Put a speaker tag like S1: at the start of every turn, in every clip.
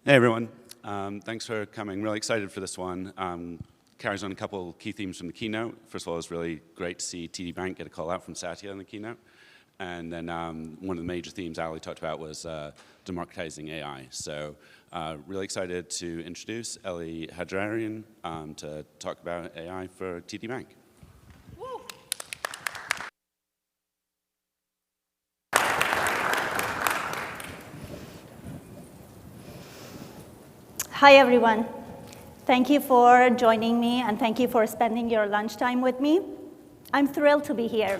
S1: Hey everyone, thanks for coming. Really excited for this one. Carries on a couple key themes from the keynote. First of all, it's really great to see TD Bank get a call out from Satya in the keynote. And then one of the major themes Ali talked about was democratizing AI. So really excited to introduce Eli Hajarian to talk about AI for TD Bank.
S2: Hi, everyone. Thank you for joining me, and thank you for spending your lunchtime with me. I'm thrilled to be here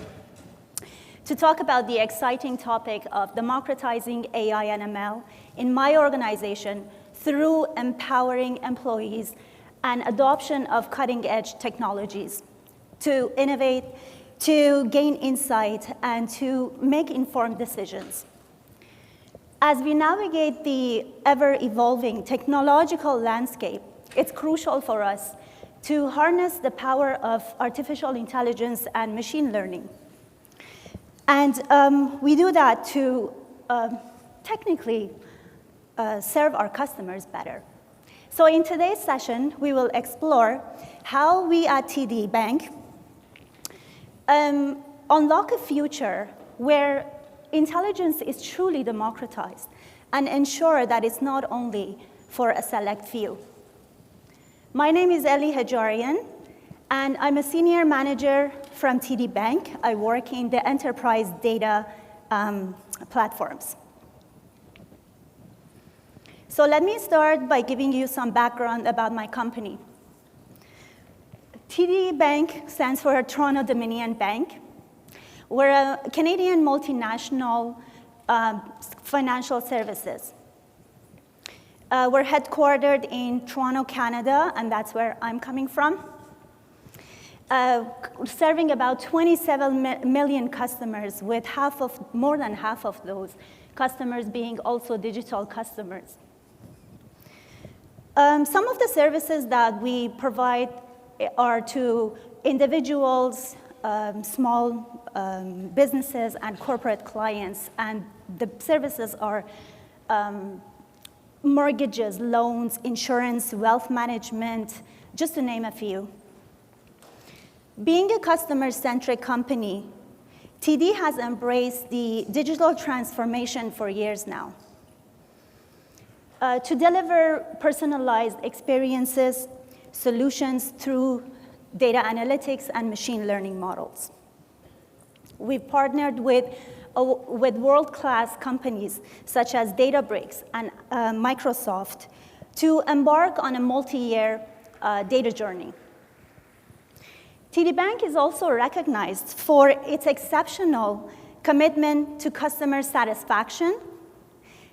S2: to talk about the exciting topic of democratizing AI and ML in my organization through empowering employees and adoption of cutting-edge technologies to innovate, to gain insight, and to make informed decisions. As we navigate the ever-evolving technological landscape, it's crucial for us to harness the power of artificial intelligence and machine learning. And we do that to technically serve our customers better. So in today's session, we will explore how we at TD Bank unlock a future where intelligence is truly democratized and ensure that it's not only for a select few. My name is Eli Hajarian, and I'm a senior manager from TD Bank. I work in the enterprise data platforms. So let me start by giving you some background about my company. TD Bank stands for Toronto-Dominion Bank. We're a Canadian multinational financial services. We're headquartered in Toronto, Canada, and that's where I'm coming from, serving about 27 million customers, with more than half of those customers being also digital customers. Some of the services that we provide are to individuals, small businesses and corporate clients, and the services are mortgages, loans, insurance, wealth management, just to name a few. Being a customer-centric company, TD has embraced the digital transformation for years now to deliver personalized experiences, solutions through data analytics and machine learning models. We've partnered with world-class companies such as Databricks and Microsoft to embark on a multi-year data journey. TD Bank is also recognized for its exceptional commitment to customer satisfaction,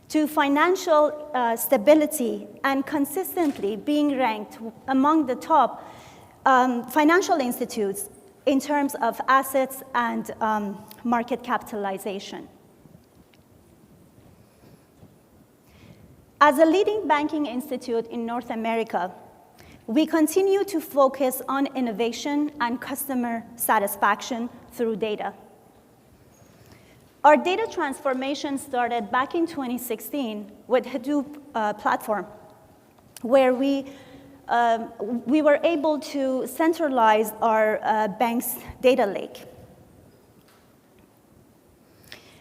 S2: to financial stability, and consistently being ranked among the top financial institutes in terms of assets and market capitalization. As a leading banking institute in North America, we continue to focus on innovation and customer satisfaction through data. Our data transformation started back in 2016 with Hadoop platform, where we were able to centralize our bank's data lake.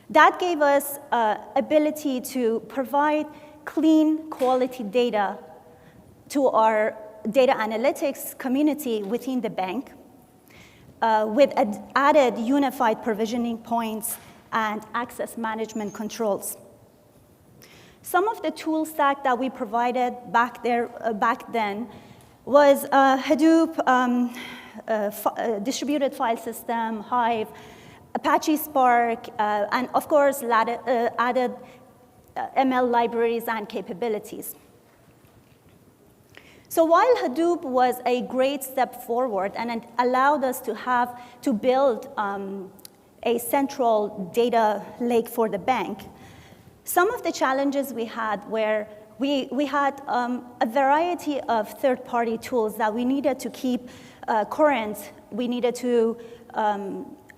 S2: That gave us ability to provide clean, quality data to our data analytics community within the bank with added unified provisioning points and access management controls. Some of the tool stack that we provided back then was Hadoop, distributed file system, Hive, Apache Spark, and of course added ML libraries and capabilities. So while Hadoop was a great step forward and it allowed us to build a central data lake for the bank, some of the challenges we had were we had a variety of third-party tools that we needed to keep current. We needed to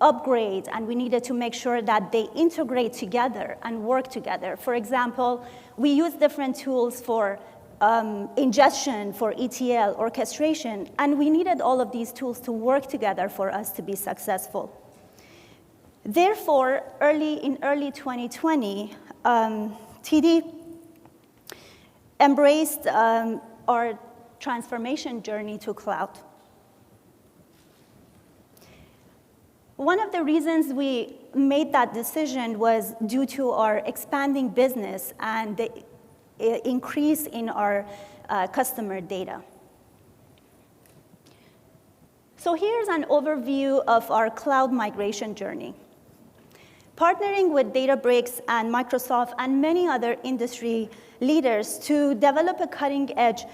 S2: upgrade, and we needed to make sure that they integrate together and work together. For example, we use different tools for ingestion, for ETL, orchestration, and we needed all of these tools to work together for us to be successful. Therefore, in early 2020, TD embraced our transformation journey to cloud. One of the reasons we made that decision was due to our expanding business and the increase in our customer data. So here's an overview of our cloud migration journey. Partnering with Databricks and Microsoft and many other industry leaders to develop a cutting-edge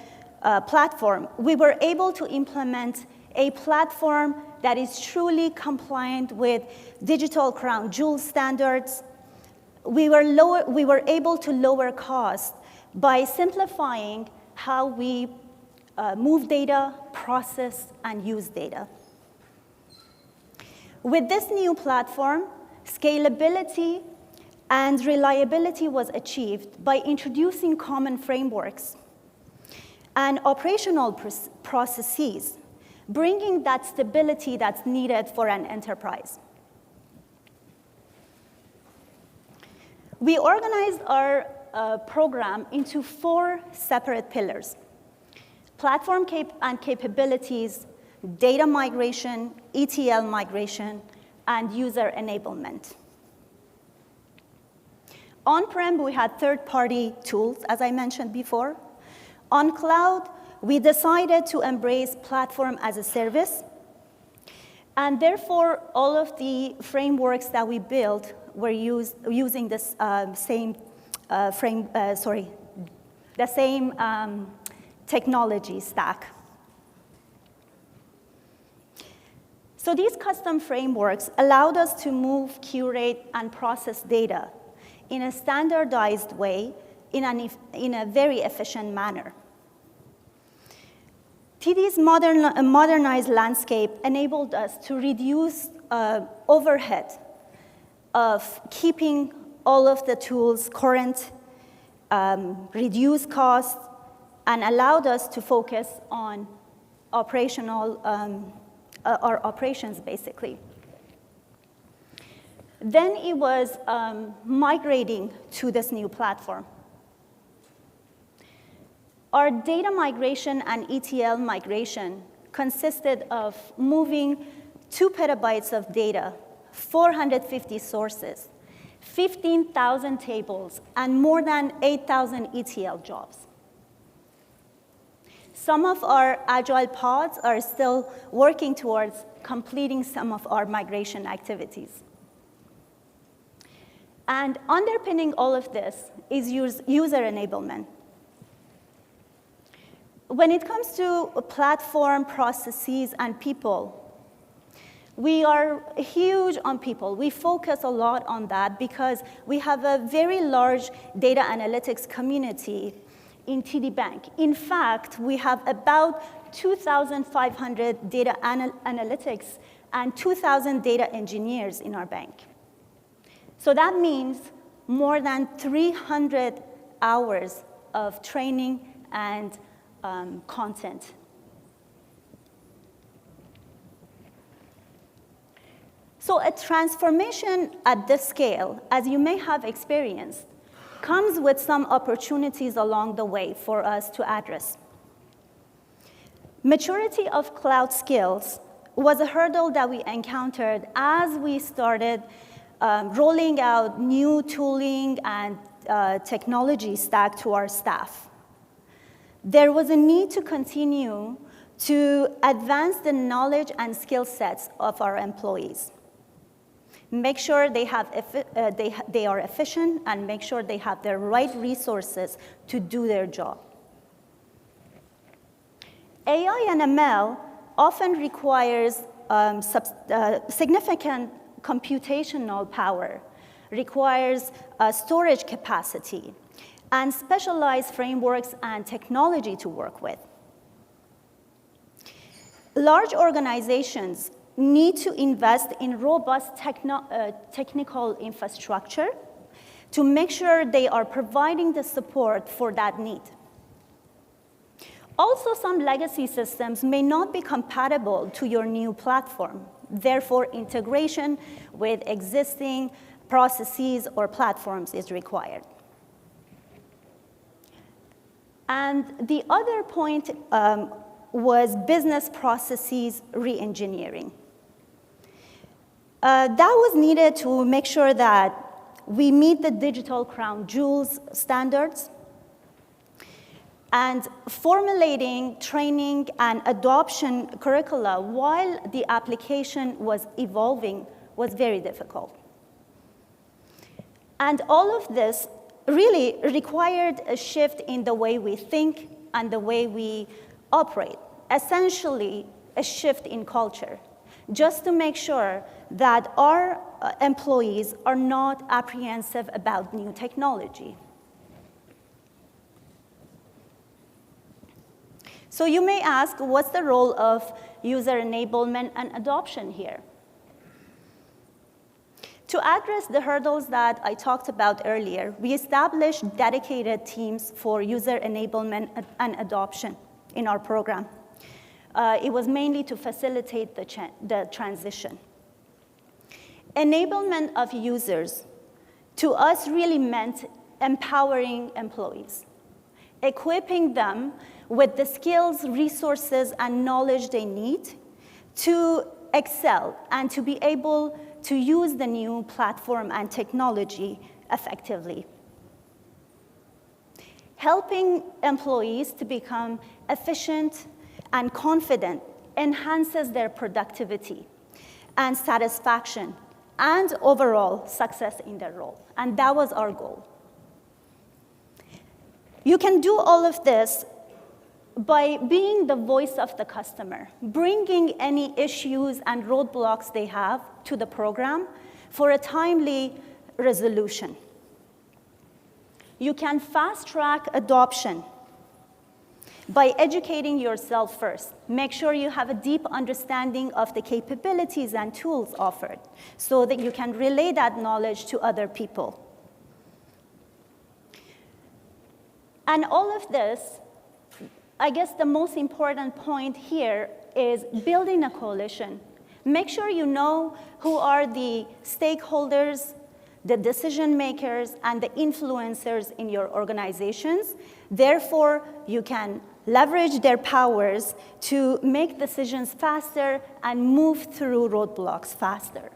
S2: platform, we were able to implement a platform that is truly compliant with digital crown jewel standards. We were able to lower costs by simplifying how we move data, process, and use data. With this new platform, scalability and reliability was achieved by introducing common frameworks and operational processes, bringing that stability that's needed for an enterprise. We organized our program into 4 separate pillars: platform and capabilities, data migration, ETL migration, and user enablement. On-prem, we had third-party tools, as I mentioned before. On cloud, we decided to embrace platform as a service, and therefore, all of the frameworks that we built were using this same technology stack. So these custom frameworks allowed us to move, curate, and process data in a standardized way in a very efficient manner. TD's modernized landscape enabled us to reduce overhead of keeping all of the tools current, reduce costs, and allowed us to focus on our operations, basically. Then it was migrating to this new platform. Our data migration and ETL migration consisted of moving 2 petabytes of data, 450 sources, 15,000 tables, and more than 8,000 ETL jobs. Some of our agile pods are still working towards completing some of our migration activities. And underpinning all of this is user enablement. When it comes to platform, processes, and people, we are huge on people. We focus a lot on that because we have a very large data analytics community in TD Bank. In fact, we have about 2,500 data analytics and 2,000 data engineers in our bank. So that means more than 300 hours of training and content. So a transformation at this scale, as you may have experienced, comes with some opportunities along the way for us to address. Maturity of cloud skills was a hurdle that we encountered as we started rolling out new tooling and technology stack to our staff. There was a need to continue to advance the knowledge and skill sets of our employees. Make sure they are efficient and make sure they have the right resources to do their job. AI and ML often requires significant computational power, requires storage capacity, and specialized frameworks and technology to work with. Large organizations need to invest in robust technical infrastructure to make sure they are providing the support for that need. Also, some legacy systems may not be compatible to your new platform. Therefore, integration with existing processes or platforms is required. And the other point was business processes re-engineering. That was needed to make sure that we meet the digital crown jewels standards, and formulating training and adoption curricula while the application was evolving was very difficult. And all of this really required a shift in the way we think and the way we operate, essentially a shift in culture, just to make sure that our employees are not apprehensive about new technology. So you may ask, what's the role of user enablement and adoption here? To address the hurdles that I talked about earlier, we established dedicated teams for user enablement and adoption in our program. It was mainly to facilitate the transition. Enablement of users, to us, really meant empowering employees, equipping them with the skills, resources, and knowledge they need to excel and to be able to use the new platform and technology effectively. Helping employees to become efficient and confident enhances their productivity and satisfaction and overall success in their role. And that was our goal. You can do all of this by being the voice of the customer, bringing any issues and roadblocks they have to the program for a timely resolution. You can fast-track adoption by educating yourself first. Make sure you have a deep understanding of the capabilities and tools offered so that you can relay that knowledge to other people. And all of this, I guess the most important point here is building a coalition. Make sure you know who are the stakeholders, the decision makers, and the influencers in your organizations. Therefore, you can leverage their powers to make decisions faster and move through roadblocks faster.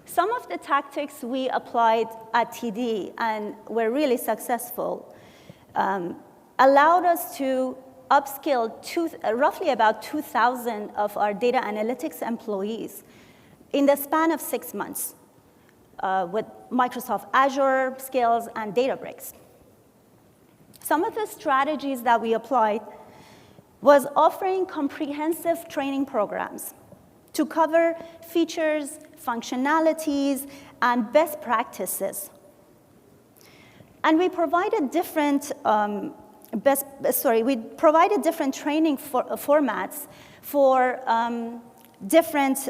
S2: Some of the tactics we applied at TD and were really successful allowed us to upskill roughly about 2,000 of our data analytics employees in the span of 6 months with Microsoft Azure skills and Databricks. Some of the strategies that we applied was offering comprehensive training programs to cover features, functionalities, and best practices. And we provided different different training formats for different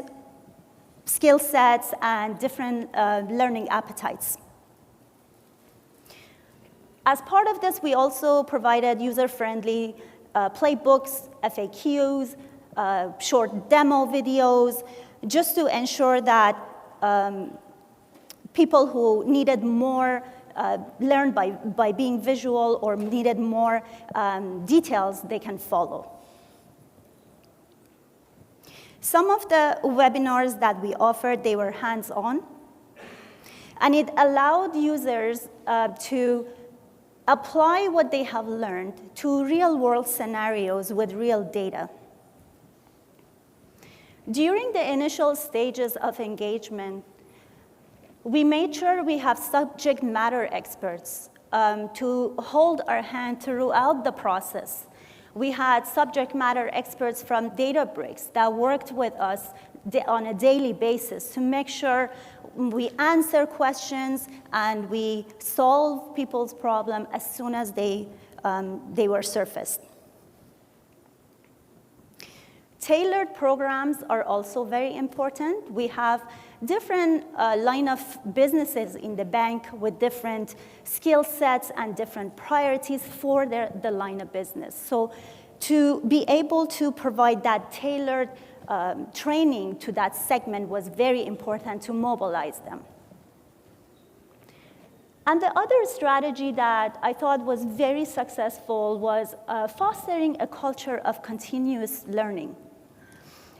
S2: skill sets and different learning appetites. As part of this, we also provided user-friendly playbooks, FAQs, short demo videos, just to ensure that people who needed more learned by being visual or needed more details, they can follow. Some of the webinars that we offered, they were hands-on, and it allowed users to apply what they have learned to real-world scenarios with real data. During the initial stages of engagement, we made sure we have subject matter experts to hold our hand throughout the process. We had subject matter experts from Databricks that worked with us on a daily basis to make sure we answer questions and we solve people's problems as soon as they were surfaced. Tailored programs are also very important. We have different line of businesses in the bank with different skill sets and different priorities for the line of business. So to be able to provide that tailored training to that segment was very important to mobilize them. And the other strategy that I thought was very successful was fostering a culture of continuous learning.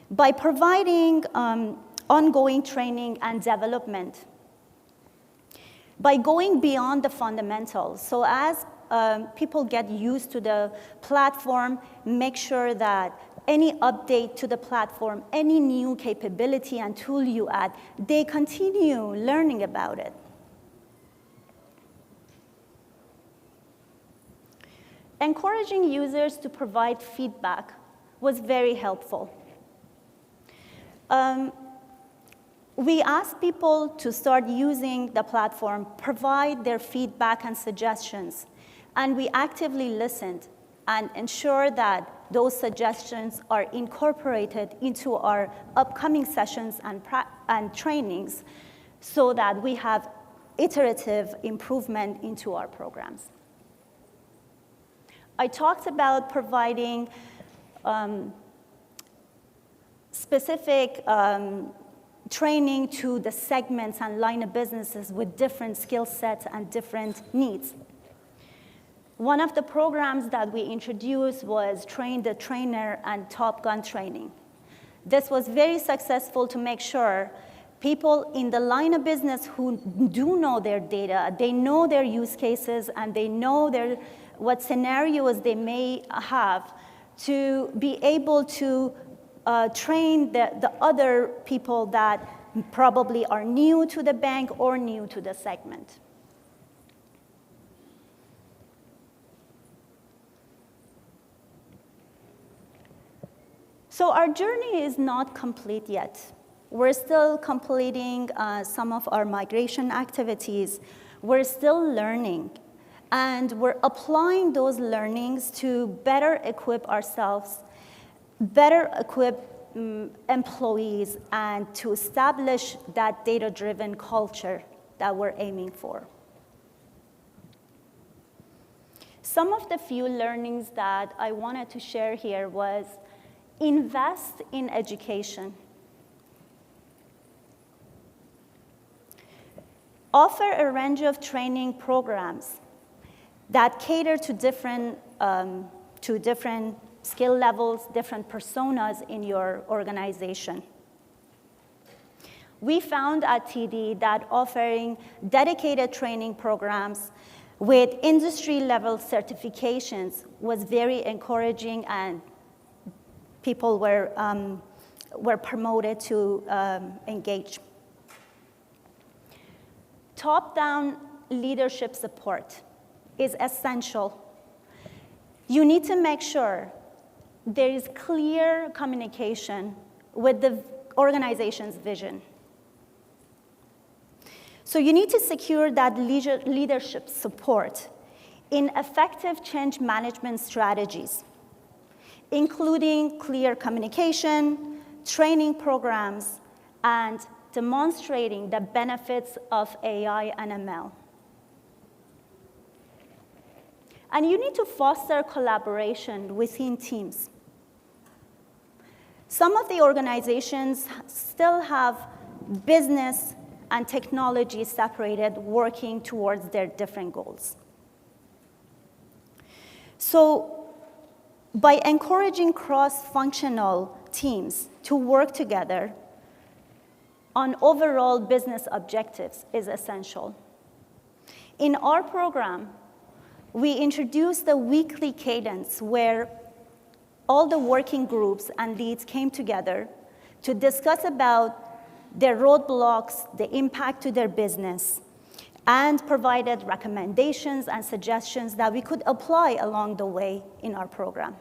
S2: By providing ongoing training and development, by going beyond the fundamentals. So as people get used to the platform, make sure that any update to the platform, any new capability and tool you add, they continue learning about it. Encouraging users to provide feedback was very helpful. We asked people to start using the platform, provide their feedback and suggestions, and we actively listened and ensured that those suggestions are incorporated into our upcoming sessions and trainings so that we have iterative improvement into our programs. I talked about providing specific training to the segments and line of businesses with different skill sets and different needs. One of the programs that we introduced was Train the Trainer and Top Gun training. This was very successful to make sure people in the line of business who do know their data, they know their use cases, and they know what scenarios they may have to be able to train the other people that probably are new to the bank or new to the segment. So our journey is not complete yet. We're still completing some of our migration activities. We're still learning. And we're applying those learnings to better equip ourselves, better equip employees, and to establish that data-driven culture that we're aiming for. Some of the few learnings that I wanted to share here was invest in education. Offer a range of training programs that cater to different skill levels, different personas in your organization. We found at TD that offering dedicated training programs with industry-level certifications was very encouraging, and people were promoted to engage. Top-down leadership support is essential. You need to make sure there is clear communication with the organization's vision. So you need to secure that leadership support in effective change management strategies, including clear communication, training programs, and demonstrating the benefits of AI and ML. And you need to foster collaboration within teams. Some of the organizations still have business and technology separated, working towards their different goals. So by encouraging cross-functional teams to work together on overall business objectives is essential. In our program, we introduced a weekly cadence where all the working groups and leads came together to discuss about their roadblocks, the impact to their business, and provided recommendations and suggestions that we could apply along the way in our program.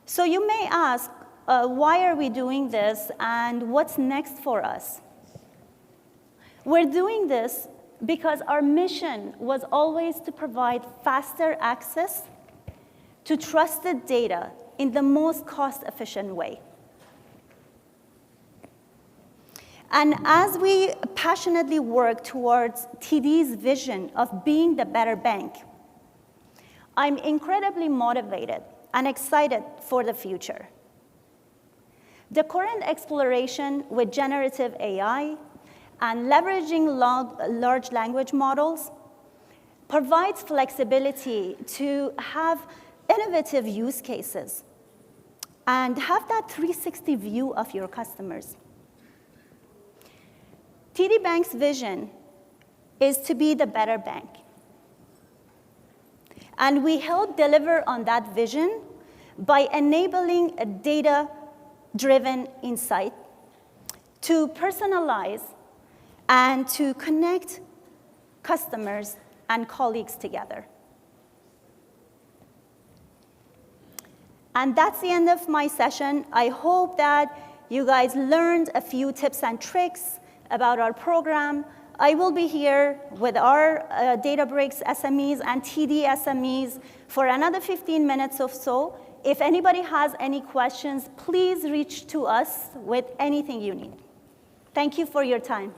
S2: So you may ask, why are we doing this, and what's next for us? We're doing this because our mission was always to provide faster access to trusted data in the most cost-efficient way. And as we passionately work towards TD's vision of being the better bank, I'm incredibly motivated and excited for the future. The current exploration with generative AI and leveraging large language models provides flexibility to have innovative use cases and have that 360 view of your customers. TD Bank's vision is to be the better bank. And we help deliver on that vision by enabling a data-driven insight to personalize and to connect customers and colleagues together. And that's the end of my session. I hope that you guys learned a few tips and tricks about our program. I will be here with our Databricks SMEs and TD SMEs for another 15 minutes or so. If anybody has any questions, please reach to us with anything you need. Thank you for your time.